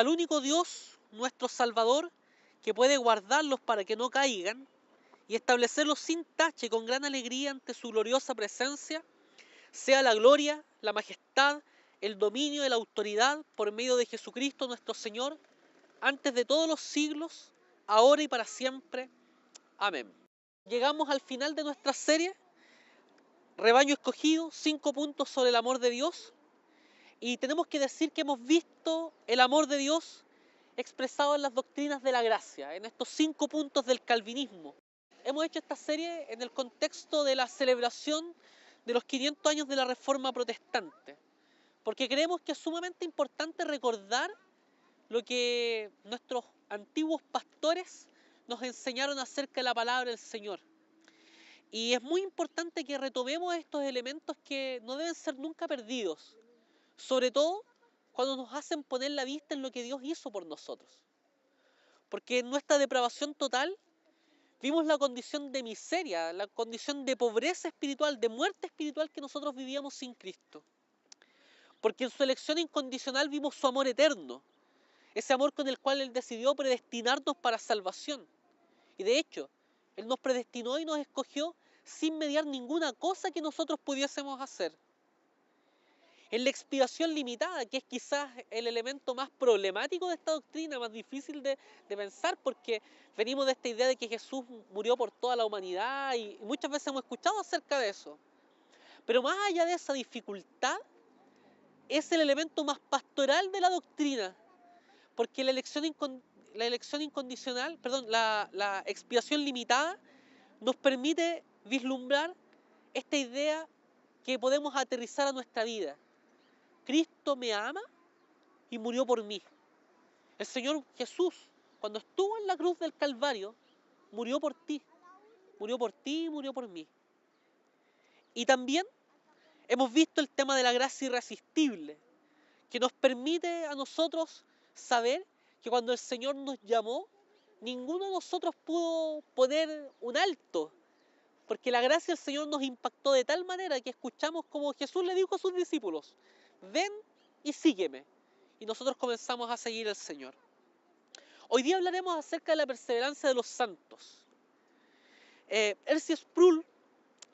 al único Dios, nuestro Salvador, que puede guardarlos para que no caigan y establecerlos sin tache con gran alegría ante su gloriosa presencia, sea la gloria, la majestad, el dominio y la autoridad por medio de Jesucristo nuestro Señor, antes de todos los siglos, ahora y para siempre. Amén. Llegamos al final de nuestra serie, Rebaño Escogido, 5 puntos sobre el amor de Dios. Y tenemos que decir que hemos visto el amor de Dios expresado en las doctrinas de la gracia, en estos 5 puntos del calvinismo. Hemos hecho esta serie en el contexto de la celebración de los 500 años de la Reforma Protestante, porque creemos que es sumamente importante recordar lo que nuestros antiguos pastores nos enseñaron acerca de la palabra del Señor. Y es muy importante que retomemos estos elementos que no deben ser nunca perdidos, sobre todo cuando nos hacen poner la vista en lo que Dios hizo por nosotros. Porque en nuestra depravación total vimos la condición de miseria, la condición de pobreza espiritual, de muerte espiritual que nosotros vivíamos sin Cristo. Porque en su elección incondicional vimos su amor eterno, ese amor con el cual Él decidió predestinarnos para salvación. Y de hecho, Él nos predestinó y nos escogió sin mediar ninguna cosa que nosotros pudiésemos hacer. En la expiación limitada, que es quizás el elemento más problemático de esta doctrina, más difícil de pensar, porque venimos de esta idea de que Jesús murió por toda la humanidad y muchas veces hemos escuchado acerca de eso. Pero más allá de esa dificultad, es el elemento más pastoral de la doctrina, porque la expiación limitada nos permite vislumbrar esta idea que podemos aterrizar a nuestra vida. Cristo me ama y murió por mí. El Señor Jesús, cuando estuvo en la cruz del Calvario, murió por ti. Murió por ti y murió por mí. Y también hemos visto el tema de la gracia irresistible, que nos permite a nosotros saber que cuando el Señor nos llamó, ninguno de nosotros pudo poner un alto, porque la gracia del Señor nos impactó de tal manera que escuchamos como Jesús le dijo a sus discípulos: ven y sígueme. Y nosotros comenzamos a seguir al Señor. Hoy día hablaremos acerca de la perseverancia de los santos. R.C. Sproul,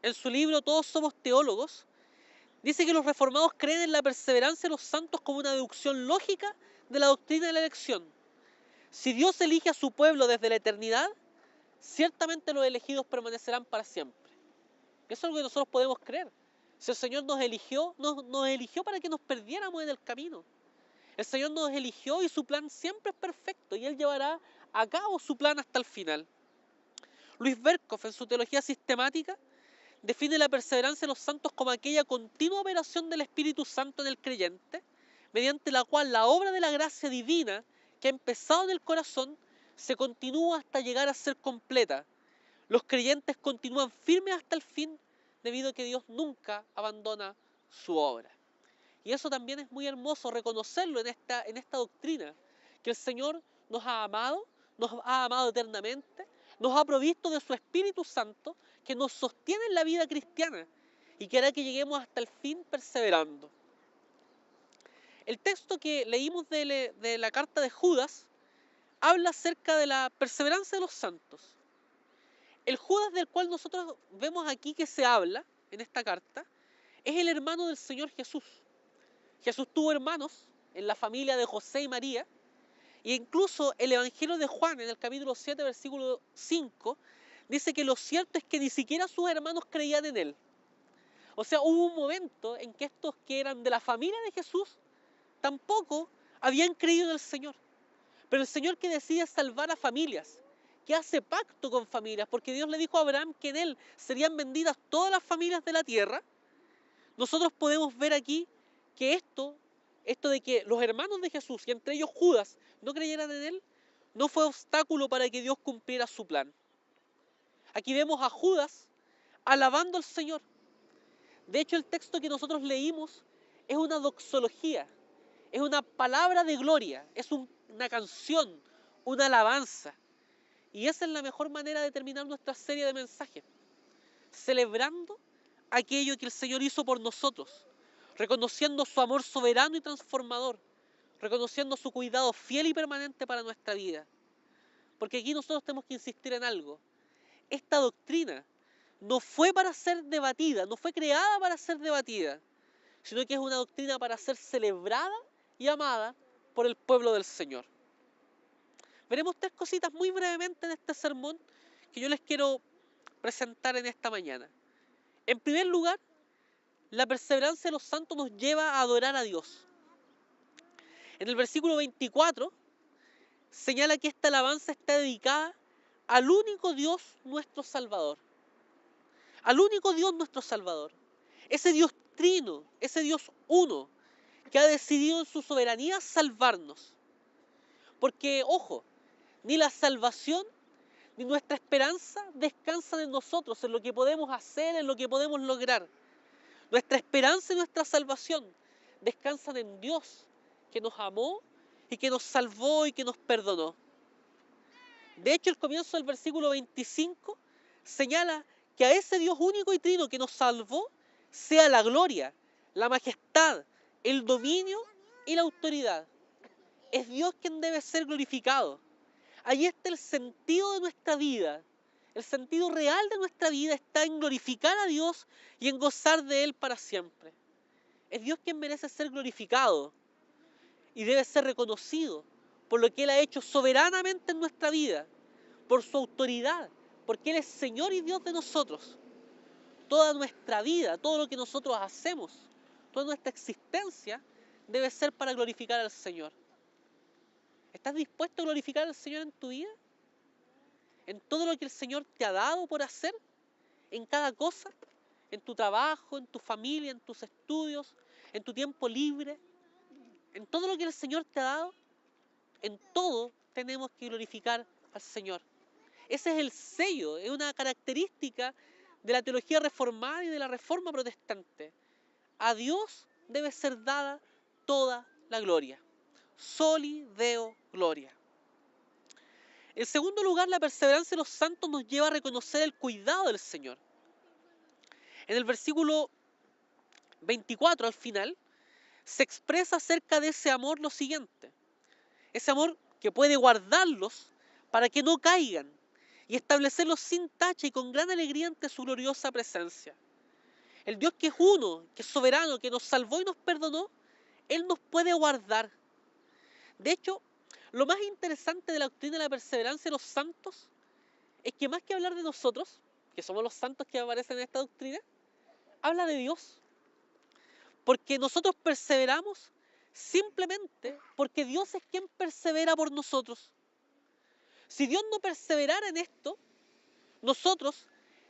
en su libro Todos somos teólogos, dice que los reformados creen en la perseverancia de los santos como una deducción lógica de la doctrina de la elección. Si Dios elige a su pueblo desde la eternidad, ciertamente los elegidos permanecerán para siempre. Eso es algo que nosotros podemos creer. Si el Señor nos eligió para que nos perdiéramos en el camino. El Señor nos eligió y su plan siempre es perfecto y Él llevará a cabo su plan hasta el final. Luis Berkhoff, en su teología sistemática, define la perseverancia de los santos como aquella continua operación del Espíritu Santo en el creyente, mediante la cual la obra de la gracia divina que ha empezado en el corazón se continúa hasta llegar a ser completa. Los creyentes continúan firmes hasta el fin, debido a que Dios nunca abandona su obra. Y eso también es muy hermoso reconocerlo en esta doctrina, que el Señor nos ha amado eternamente, nos ha provisto de su Espíritu Santo, que nos sostiene en la vida cristiana y que hará que lleguemos hasta el fin perseverando. El texto que leímos de la carta de Judas habla acerca de la perseverancia de los santos. El Judas del cual nosotros vemos aquí que se habla en esta carta es el hermano del Señor Jesús. Jesús tuvo hermanos en la familia de José y María, e incluso el Evangelio de Juan, en el capítulo 7, versículo 5, dice que lo cierto es que ni siquiera sus hermanos creían en él. O sea, hubo un momento en que estos que eran de la familia de Jesús tampoco habían creído en el Señor. Pero el Señor, que decide salvar a familias, que hace pacto con familias, porque Dios le dijo a Abraham que en él serían benditas todas las familias de la tierra, nosotros podemos ver aquí que esto de que los hermanos de Jesús, y entre ellos Judas, no creyeran en él, no fue obstáculo para que Dios cumpliera su plan. Aquí vemos a Judas alabando al Señor. De hecho, el texto que nosotros leímos es una doxología, es una palabra de gloria, es una canción, una alabanza. Y esa es la mejor manera de terminar nuestra serie de mensajes, celebrando aquello que el Señor hizo por nosotros, reconociendo su amor soberano y transformador, reconociendo su cuidado fiel y permanente para nuestra vida. Porque aquí nosotros tenemos que insistir en algo. Esta doctrina no fue para ser debatida, no fue creada para ser debatida, sino que es una doctrina para ser celebrada y amada por el pueblo del Señor. Veremos tres cositas muy brevemente en este sermón que yo les quiero presentar en esta mañana. En primer lugar, la perseverancia de los santos nos lleva a adorar a Dios. En el versículo 24 señala que esta alabanza está dedicada al único Dios nuestro Salvador. Al único Dios nuestro Salvador. Ese Dios trino, ese Dios uno, que ha decidido en su soberanía salvarnos. Porque, ojo, ni la salvación ni nuestra esperanza descansan en nosotros, en lo que podemos hacer, en lo que podemos lograr. Nuestra esperanza y nuestra salvación descansan en Dios, que nos amó y que nos salvó y que nos perdonó. De hecho, el comienzo del versículo 25 señala que a ese Dios único y trino que nos salvó sea la gloria, la majestad, el dominio y la autoridad. Es Dios quien debe ser glorificado. Ahí está el sentido de nuestra vida. El sentido real de nuestra vida está en glorificar a Dios y en gozar de Él para siempre. Es Dios quien merece ser glorificado y debe ser reconocido por lo que Él ha hecho soberanamente en nuestra vida, por su autoridad, porque Él es Señor y Dios de nosotros. Toda nuestra vida, todo lo que nosotros hacemos, toda nuestra existencia debe ser para glorificar al Señor. ¿Estás dispuesto a glorificar al Señor en tu vida? ¿En todo lo que el Señor te ha dado por hacer? ¿En cada cosa? ¿En tu trabajo, en tu familia, en tus estudios, en tu tiempo libre? ¿En todo lo que el Señor te ha dado? En todo tenemos que glorificar al Señor. Ese es el sello, es una característica de la teología reformada y de la reforma protestante. A Dios debe ser dada toda la gloria. Soli Deo Gloria. En segundo lugar, la perseverancia de los santos nos lleva a reconocer el cuidado del Señor. En el versículo 24, al final, se expresa acerca de ese amor lo siguiente. Ese amor que puede guardarlos para que no caigan y establecerlos sin tacha y con gran alegría ante su gloriosa presencia. El Dios que es uno, que es soberano, que nos salvó y nos perdonó, Él nos puede guardar. De hecho, lo más interesante de la doctrina de la perseverancia de los santos es que más que hablar de nosotros, que somos los santos que aparecen en esta doctrina, habla de Dios. Porque nosotros perseveramos simplemente porque Dios es quien persevera por nosotros. Si Dios no perseverara en esto, nosotros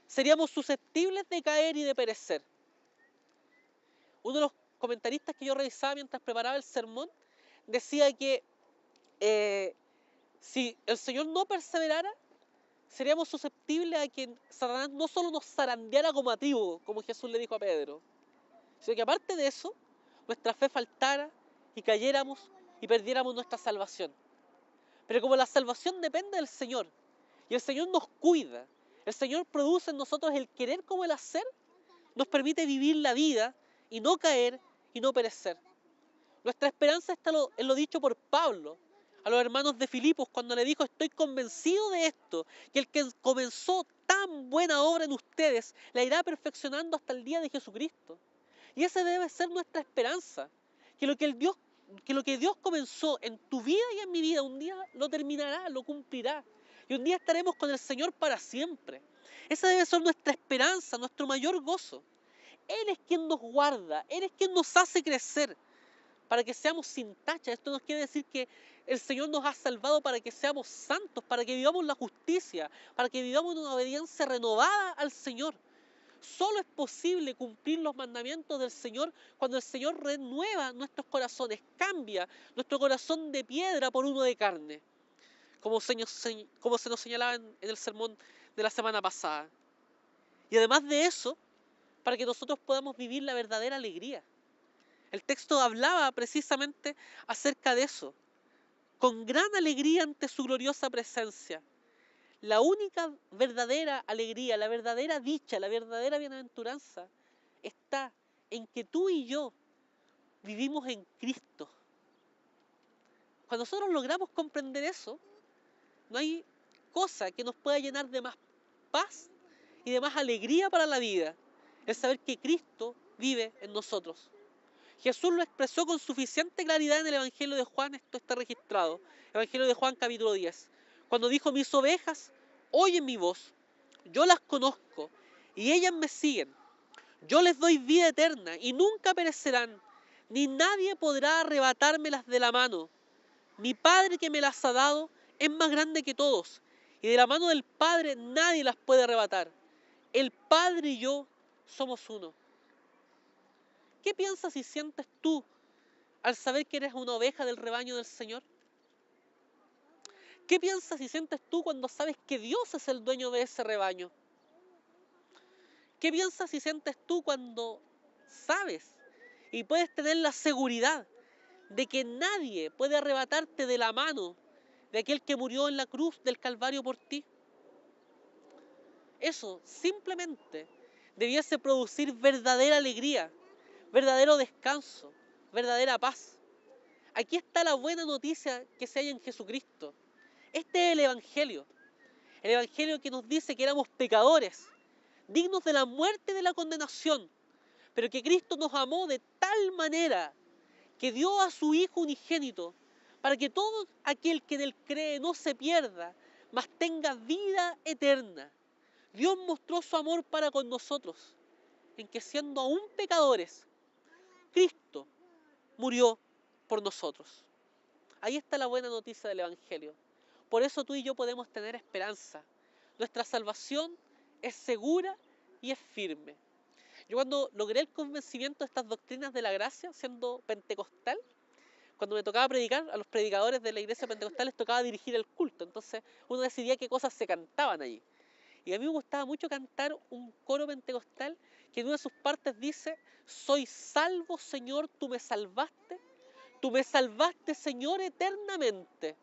seríamos susceptibles de caer y de perecer. Uno de los comentaristas que yo revisaba mientras preparaba el sermón decía que si el Señor no perseverara, seríamos susceptibles a que Satanás no solo nos zarandeara como a trigo, como Jesús le dijo a Pedro, sino que aparte de eso, nuestra fe faltara y cayéramos y perdiéramos nuestra salvación. Pero como la salvación depende del Señor, y el Señor nos cuida, el Señor produce en nosotros el querer como el hacer, nos permite vivir la vida y no caer y no perecer. Nuestra esperanza está en lo dicho por Pablo a los hermanos de Filipos cuando le dijo: estoy convencido de esto, que el que comenzó tan buena obra en ustedes la irá perfeccionando hasta el día de Jesucristo. Y esa debe ser nuestra esperanza, que lo que Dios comenzó en tu vida y en mi vida, un día lo terminará, lo cumplirá. Y un día estaremos con el Señor para siempre. Esa debe ser nuestra esperanza, nuestro mayor gozo. Él es quien nos guarda, Él es quien nos hace crecer para que seamos sin tacha. Esto nos quiere decir que el Señor nos ha salvado para que seamos santos, para que vivamos la justicia, para que vivamos en una obediencia renovada al Señor. Solo es posible cumplir los mandamientos del Señor cuando el Señor renueva nuestros corazones, cambia nuestro corazón de piedra por uno de carne, como se nos señalaba en el sermón de la semana pasada. Y además de eso, para que nosotros podamos vivir la verdadera alegría. El texto hablaba precisamente acerca de eso, con gran alegría ante su gloriosa presencia. La única verdadera alegría, la verdadera dicha, la verdadera bienaventuranza está en que tú y yo vivimos en Cristo. Cuando nosotros logramos comprender eso, no hay cosa que nos pueda llenar de más paz y de más alegría para la vida, el saber que Cristo vive en nosotros. Jesús lo expresó con suficiente claridad en el Evangelio de Juan, esto está registrado, Evangelio de Juan capítulo 10, cuando dijo: mis ovejas oyen mi voz, yo las conozco y ellas me siguen. Yo les doy vida eterna y nunca perecerán, ni nadie podrá arrebatármelas de la mano. Mi Padre que me las ha dado es más grande que todos, y de la mano del Padre nadie las puede arrebatar. El Padre y yo somos uno. ¿Qué piensas y sientes tú al saber que eres una oveja del rebaño del Señor? ¿Qué piensas y sientes tú cuando sabes que Dios es el dueño de ese rebaño? ¿Qué piensas y sientes tú cuando sabes y puedes tener la seguridad de que nadie puede arrebatarte de la mano de aquel que murió en la cruz del Calvario por ti? Eso simplemente debiese producir verdadera alegría, verdadero descanso, verdadera paz. Aquí está la buena noticia que se halla en Jesucristo. Este es el Evangelio que nos dice que éramos pecadores, dignos de la muerte y de la condenación, pero que Cristo nos amó de tal manera que dio a su Hijo unigénito para que todo aquel que en él cree no se pierda, mas tenga vida eterna. Dios mostró su amor para con nosotros, en que siendo aún pecadores, Cristo murió por nosotros. Ahí está la buena noticia del Evangelio. Por eso tú y yo podemos tener esperanza. Nuestra salvación es segura y es firme. Yo cuando logré el convencimiento de estas doctrinas de la gracia, siendo pentecostal, cuando me tocaba predicar, a los predicadores de la iglesia pentecostal les tocaba dirigir el culto. Entonces uno decidía qué cosas se cantaban allí. Y a mí me gustaba mucho cantar un coro pentecostal que en una de sus partes dice: soy salvo, Señor, tú me salvaste Señor, eternamente.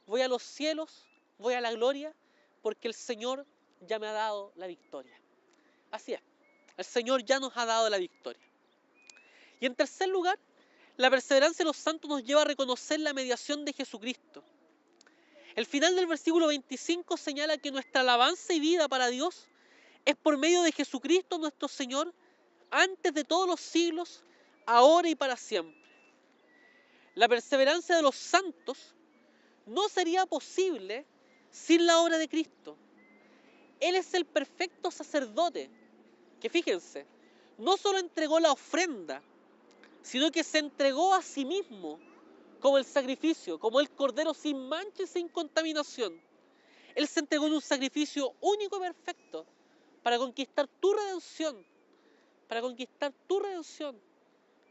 Voy a los cielos, voy a la gloria, porque el Señor ya me ha dado la victoria. Así es, el Señor ya nos ha dado la victoria. Y en tercer lugar, la perseverancia de los santos nos lleva a reconocer la mediación de Jesucristo. El final del versículo 25 señala que nuestra alabanza y vida para Dios es por medio de Jesucristo nuestro Señor, antes de todos los siglos, ahora y para siempre. La perseverancia de los santos no sería posible sin la obra de Cristo. Él es el perfecto sacerdote, que fíjense, no solo entregó la ofrenda, sino que se entregó a sí mismo como el sacrificio, como el cordero sin mancha y sin contaminación. Él se entregó en un sacrificio único y perfecto para conquistar tu redención, para conquistar tu redención,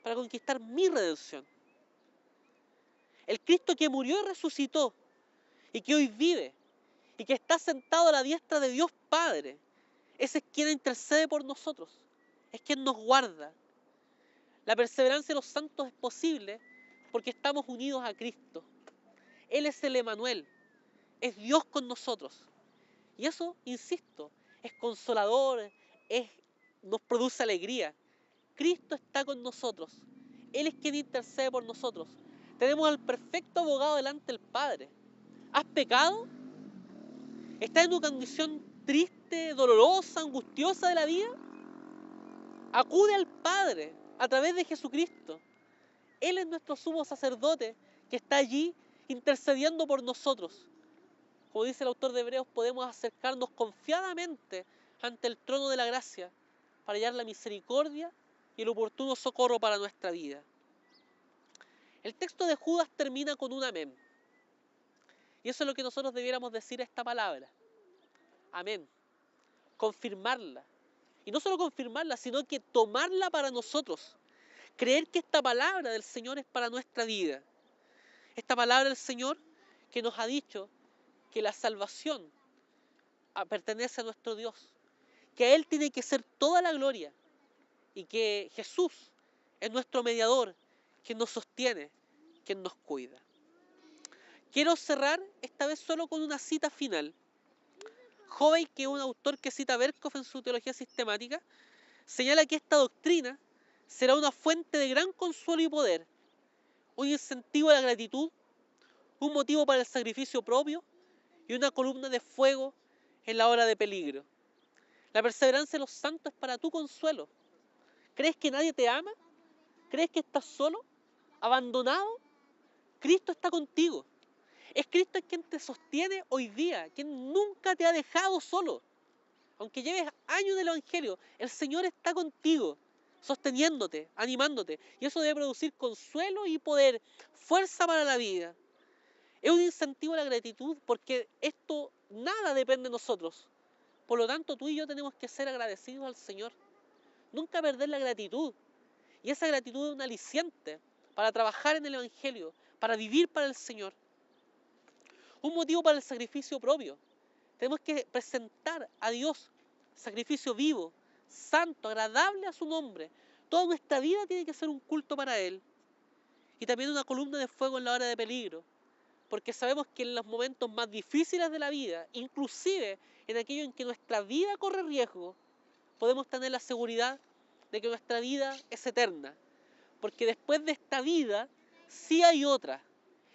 para conquistar mi redención. El Cristo que murió y resucitó y que hoy vive y que está sentado a la diestra de Dios Padre, ese es quien intercede por nosotros, es quien nos guarda. La perseverancia de los santos es posible porque estamos unidos a Cristo. Él es el Emanuel, es Dios con nosotros. Y eso, insisto, es consolador, nos produce alegría. Cristo está con nosotros. Él es quien intercede por nosotros. Tenemos al perfecto abogado delante del Padre. ¿Has pecado? ¿Estás en una condición triste, dolorosa, angustiosa de la vida? Acude al Padre a través de Jesucristo. Él es nuestro sumo sacerdote que está allí intercediendo por nosotros. Como dice el autor de Hebreos, podemos acercarnos confiadamente ante el trono de la gracia para hallar la misericordia y el oportuno socorro para nuestra vida. El texto de Judas termina con un amén. Y eso es lo que nosotros debiéramos decir a esta palabra. Amén. Confirmarla. Y no solo confirmarla, sino que tomarla para nosotros. Creer que esta palabra del Señor es para nuestra vida. Esta palabra del Señor que nos ha dicho que la salvación pertenece a nuestro Dios, que a Él tiene que ser toda la gloria y que Jesús es nuestro mediador, quien nos sostiene, quien nos cuida. Quiero cerrar esta vez solo con una cita final. Hovey, que es un autor que cita a Berkhoff en su teología sistemática, señala que esta doctrina será una fuente de gran consuelo y poder, un incentivo a la gratitud, un motivo para el sacrificio propio y una columna de fuego en la hora de peligro. La perseverancia de los santos es para tu consuelo. ¿Crees que nadie te ama? ¿Crees que estás solo? ¿Abandonado? Cristo está contigo. Es Cristo quien te sostiene hoy día, quien nunca te ha dejado solo. Aunque lleves años del Evangelio, el Señor está contigo, sosteniéndote, animándote. Y eso debe producir consuelo y poder, fuerza para la vida. Es un incentivo a la gratitud porque esto nada depende de nosotros. Por lo tanto, tú y yo tenemos que ser agradecidos al Señor. Nunca perder la gratitud. Y esa gratitud es un aliciente para trabajar en el Evangelio, para vivir para el Señor. Un motivo para el sacrificio propio. Tenemos que presentar a Dios sacrificio vivo, santo, agradable a su nombre. Toda nuestra vida tiene que ser un culto para Él. Y también una columna de fuego en la hora de peligro. Porque sabemos que en los momentos más difíciles de la vida, inclusive en aquello en que nuestra vida corre riesgo, podemos tener la seguridad de que nuestra vida es eterna. Porque después de esta vida sí hay otra.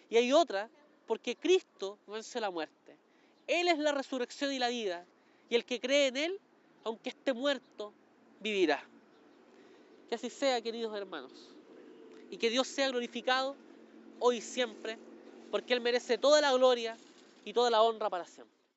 Y hay otra porque Cristo venció la muerte. Él es la resurrección y la vida. Y el que cree en Él, aunque esté muerto, vivirá. Que así sea, queridos hermanos. Y que Dios sea glorificado hoy y siempre, porque Él merece toda la gloria y toda la honra para siempre.